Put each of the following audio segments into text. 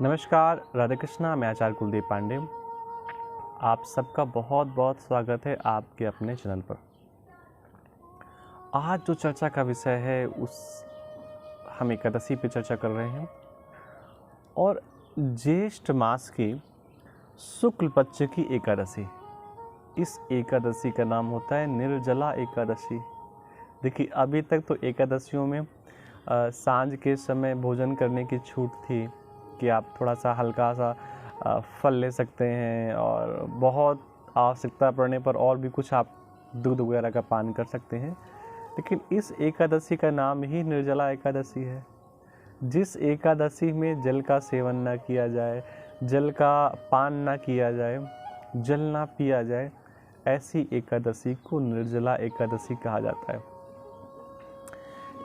नमस्कार, राधे कृष्णा। मैं आचार्य कुलदीप पांडे। आप सबका बहुत बहुत स्वागत है आपके अपने चैनल पर। आज जो चर्चा का विषय है हम एकादशी पे चर्चा कर रहे हैं और ज्येष्ठ मास की शुक्ल पक्ष की एकादशी। इस एकादशी का नाम होता है निर्जला एकादशी। देखिए, अभी तक तो एकादशियों में सांझ के समय भोजन करने की छूट थी कि आप थोड़ा सा हल्का सा फल ले सकते हैं और बहुत आवश्यकता पड़ने पर और भी कुछ आप दूध वगैरह का पान कर सकते हैं। लेकिन इस एकादशी का नाम ही निर्जला एकादशी है। जिस एकादशी में जल का सेवन ना किया जाए, जल का पान ना किया जाए, जल ना पिया जाए, ऐसी एकादशी को निर्जला एकादशी कहा जाता है।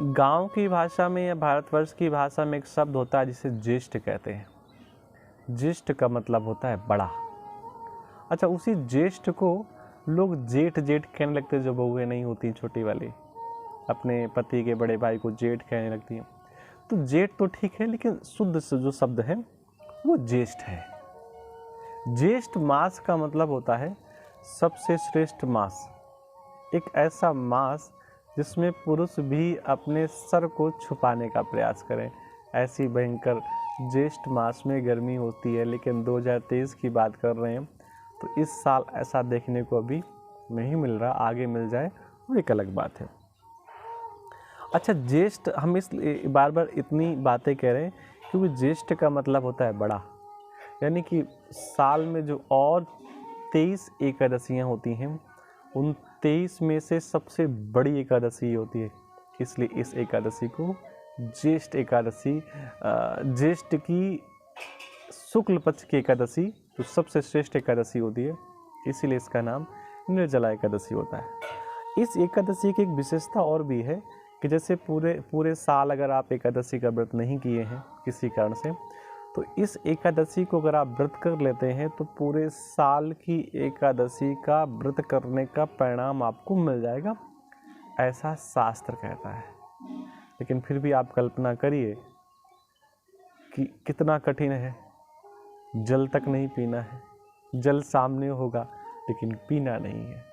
गांव की भाषा में या भारतवर्ष की भाषा में एक शब्द होता है जिसे ज्येष्ठ कहते हैं। ज्येष्ठ का मतलब होता है बड़ा। अच्छा, उसी ज्येष्ठ को लोग जेठ जेठ कहने लगते हैं। जो बहुएं नहीं होती छोटी वाली, अपने पति के बड़े भाई को जेठ कहने लगती हैं। तो जेठ तो ठीक है, लेकिन शुद्ध से जो शब्द है वो ज्येष्ठ है। ज्येष्ठ मास का मतलब होता है सबसे श्रेष्ठ मास। एक ऐसा मास जिसमें पुरुष भी अपने सर को छुपाने का प्रयास करें। ऐसी भयंकर ज्येष्ठ मास में गर्मी होती है, लेकिन 2023 की बात कर रहे हैं तो इस साल ऐसा देखने को अभी नहीं मिल रहा। आगे मिल जाए वो एक अलग बात है। अच्छा, ज्येष्ठ हम इस बार बार इतनी बातें कह रहे हैं क्योंकि ज्येष्ठ का मतलब होता है बड़ा। यानी कि साल में जो और 23 एकादशियाँ होती हैं, उन 23 में से सबसे बड़ी एकादशी होती है। इसलिए इस एकादशी को ज्येष्ठ एकादशी, ज्येष्ठ की शुक्ल पक्ष की एकादशी जो सबसे श्रेष्ठ एकादशी होती है, इसीलिए इसका नाम निर्जला एकादशी होता है। इस एकादशी की एक विशेषता और भी है कि जैसे पूरे साल अगर आप एकादशी का व्रत नहीं किए हैं किसी कारण से, तो इस एकादशी को अगर आप व्रत कर लेते हैं तो पूरे साल की एकादशी का व्रत करने का परिणाम आपको मिल जाएगा, ऐसा शास्त्र कहता है। लेकिन फिर भी आप कल्पना करिए कि कितना कठिन है। जल तक नहीं पीना है, जल सामने होगा लेकिन पीना नहीं है।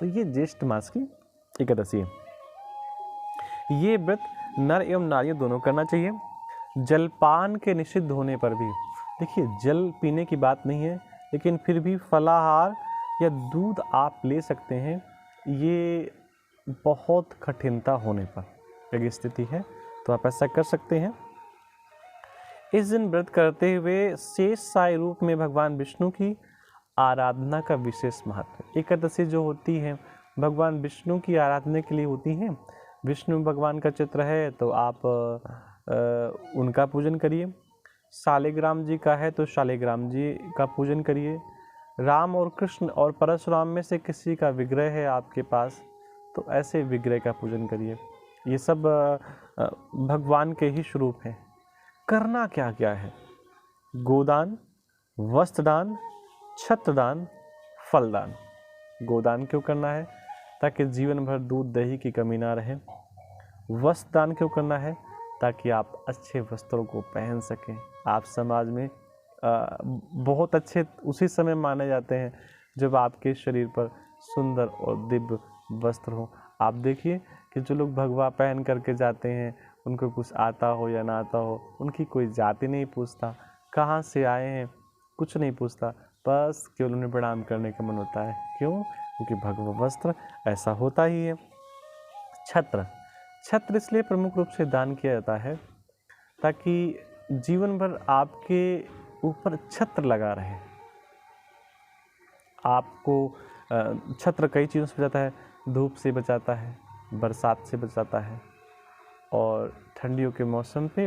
तो ये ज्येष्ठ मास की एकादशी है। ये व्रत नर एवं नारियों दोनों करना चाहिए। जलपान के निषिद्ध होने पर भी, देखिए जल पीने की बात नहीं है, लेकिन फिर भी फलाहार या दूध आप ले सकते हैं। ये बहुत कठिनता होने पर अगर स्थिति है तो आप ऐसा कर सकते हैं। इस दिन व्रत करते हुए शेष साई रूप में भगवान विष्णु की आराधना का विशेष महत्व है। एकादशी जो होती है भगवान विष्णु की आराधना के लिए होती हैं। विष्णु भगवान का चित्र है तो आप उनका पूजन करिए। शालिग्राम जी का है तो शालिग्राम जी का पूजन करिए। राम और कृष्ण और परशुराम में से किसी का विग्रह है आपके पास तो ऐसे विग्रह का पूजन करिए। ये सब भगवान के ही स्वरूप हैं। करना क्या क्या है? गोदान, वस्त्रदान, छत्रदान, फलदान। गोदान क्यों करना है? ताकि जीवन भर दूध दही की कमी ना रहे। वस्त्रदान क्यों करना है? ताकि आप अच्छे वस्त्रों को पहन सकें। आप समाज में बहुत अच्छे उसी समय माने जाते हैं जब आपके शरीर पर सुंदर और दिव्य वस्त्र हो। आप देखिए कि जो लोग भगवा पहन करके जाते हैं, उनको कुछ आता हो या ना आता हो, उनकी कोई जाति नहीं पूछता, कहाँ से आए हैं कुछ नहीं पूछता, बस केवल उन्हें प्रणाम करने का मन होता है। क्यों? क्योंकि भगवा वस्त्र ऐसा होता ही है। छत्र, छत्र इसलिए प्रमुख रूप से दान किया जाता है ताकि जीवन भर आपके ऊपर छत्र लगा रहे। आपको छत्र कई चीज़ों से बचाता है। धूप से बचाता है, बरसात से बचाता है, और ठंडियों के मौसम पे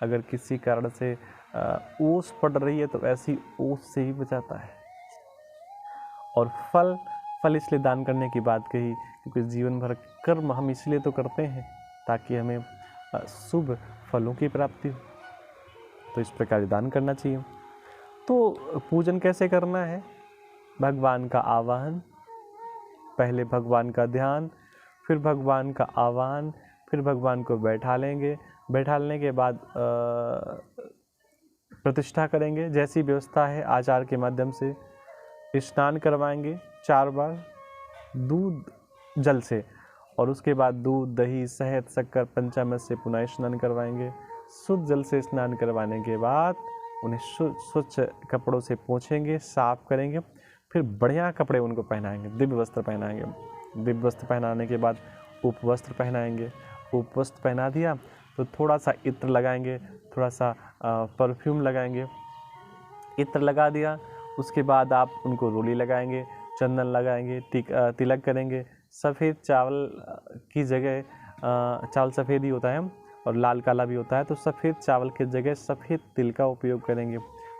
अगर किसी कारण से ओस पड़ रही है तो ऐसी ओस से ही बचाता है। और फल इसलिए दान करने की बात कही क्योंकि जीवन भर कर्म हम इसलिए तो करते हैं ताकि हमें शुभ फलों की प्राप्ति हो। तो इस प्रकार दान करना चाहिए। तो पूजन कैसे करना है? भगवान का आवाहन, पहले भगवान का ध्यान, फिर भगवान का आवाहन, फिर भगवान को बैठा लेंगे। बैठालने के बाद प्रतिष्ठा करेंगे, जैसी व्यवस्था है आचार के माध्यम से स्नान करवाएंगे 4 बार दूध जल से, और उसके बाद दूध दही शहद शक्कर पंचामृत से पुनः स्नान करवाएंगे। शुद्ध जल से स्नान करवाने के बाद उन्हें स्वच्छ कपड़ों से पोंछेंगे, साफ करेंगे, फिर बढ़िया कपड़े उनको पहनाएंगे, दिव्य वस्त्र पहनाएंगे। दिव्य वस्त्र पहनाने के बाद उपवस्त्र पहनाएंगे। उपवस्त्र पहना दिया तो थोड़ा सा इत्र लगाएंगे, थोड़ा सा परफ्यूम लगाएंगे। इत्र लगा दिया उसके बाद आप उनको रोली लगाएंगे, चंदन लगाएंगे, तिलक करेंगे। सफ़ेद चावल की जगह चावल सफ़ेद ही होता है और लाल काला भी होता है, तो सफ़ेद चावल की जगह सफ़ेद तिल का उपयोग करेंगे।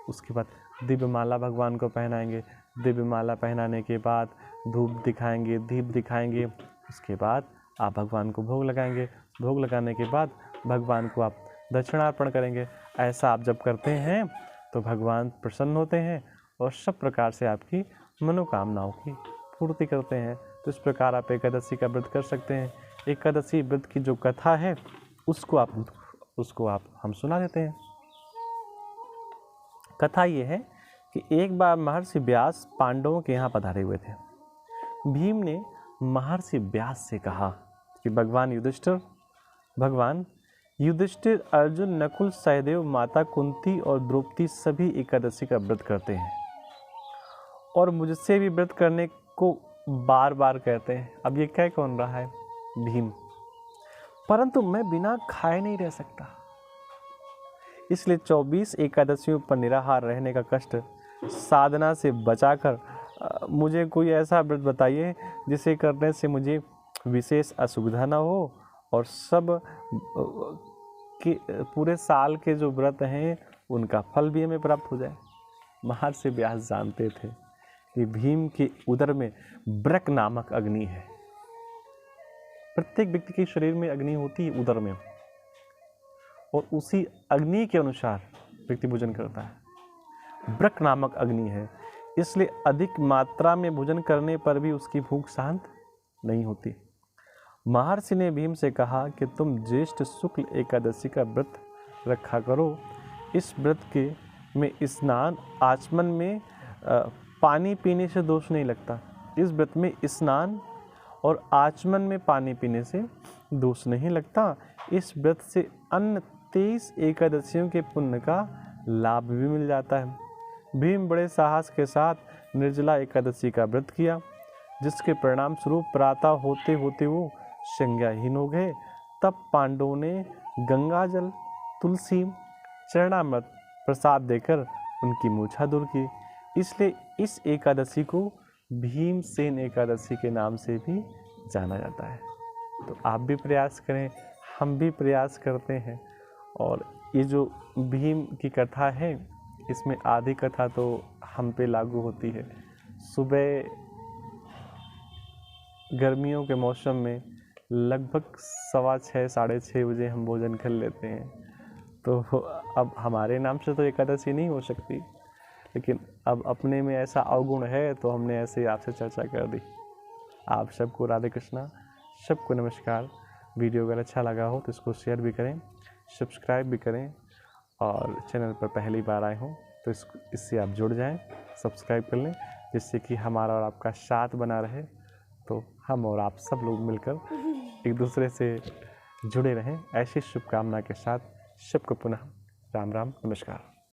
उसके बाद दिव्य माला भगवान को पहनाएंगे। दिव्य माला पहनाने के बाद धूप दिखाएंगे, दीप दिखाएंगे। उसके बाद आप भगवान को भोग लगाएंगे। भोग लगाने के बाद भगवान को आप दक्षिणार्पण करेंगे। ऐसा आप जब करते हैं तो भगवान प्रसन्न होते हैं और सब प्रकार से आपकी मनोकामनाओं की पूर्ति करते हैं। तो इस प्रकार आप एकादशी का व्रत कर सकते हैं। एकादशी व्रत की जो कथा है उसको हम सुना देते हैं। कथा ये है कि एक बार महर्षि व्यास पांडवों के यहाँ पधारे हुए थे। भीम ने महर्षि व्यास से कहा कि भगवान युधिष्ठिर, अर्जुन, नकुल, सहदेव, माता कुंती और द्रौपदी सभी एकादशी का व्रत करते हैं और मुझसे भी व्रत करने को बार बार कहते हैं। अब ये कह कौन रहा है? भीम। परंतु मैं बिना खाए नहीं रह सकता, इसलिए 24 एकादशियों पर निराहार रहने का कष्ट साधना से बचाकर मुझे कोई ऐसा व्रत बताइए जिसे करने से मुझे विशेष असुविधा न हो और सब के पूरे साल के जो व्रत हैं उनका फल भी हमें प्राप्त हो जाए। महर्षि व्यास जानते थे कि भीम के उदर में ब्रक नामक अग्नि है। प्रत्येक व्यक्ति के शरीर में अग्नि होती है उदर में, और उसी अग्नि के अनुसार व्यक्ति भोजन करता है। ब्रक नामक अग्नि है, इसलिए अधिक मात्रा में भोजन करने पर भी उसकी भूख शांत नहीं होती। महर्षि ने भीम से कहा कि तुम ज्येष्ठ शुक्ल एकादशी का व्रत रखा करो। इस व्रत के में स्नान आचमन में पानी पीने से दोष नहीं लगता। इस व्रत में स्नान और आचमन में पानी पीने से दोष नहीं लगता। इस व्रत से अन्य 23 एकादशियों के पुण्य का लाभ भी मिल जाता है। भीम बड़े साहस के साथ निर्जला एकादशी का व्रत किया, जिसके परिणाम स्वरूप प्रातः होते होते वो संज्ञाहीन हो गए। तब पांडवों ने गंगाजल, तुलसी, चरणामृत प्रसाद देकर उनकी मूर्छा दूर की। इसलिए इस एकादशी को भीमसेन एकादशी के नाम से भी जाना जाता है। तो आप भी प्रयास करें, हम भी प्रयास करते हैं। और ये जो भीम की कथा है, इसमें आधी कथा तो हम पे लागू होती है। सुबह गर्मियों के मौसम में लगभग 6:15 साढ़े 6 बजे हम भोजन कर लेते हैं। तो अब हमारे नाम से तो एकादशी नहीं हो सकती, लेकिन अब अपने में ऐसा अवगुण है तो हमने ऐसे आपसे चर्चा कर दी। आप सबको राधे कृष्णा, सबको नमस्कार। वीडियो अगर अच्छा लगा हो तो इसको शेयर भी करें, सब्सक्राइब भी करें, और चैनल पर पहली बार आए हों तो इससे आप जुड़ जाएं, सब्सक्राइब कर लें, जिससे कि हमारा और आपका साथ बना रहे। तो हम और आप सब लोग मिलकर एक दूसरे से जुड़े रहें। ऐसी शुभकामना के साथ सबको पुनः राम राम, नमस्कार।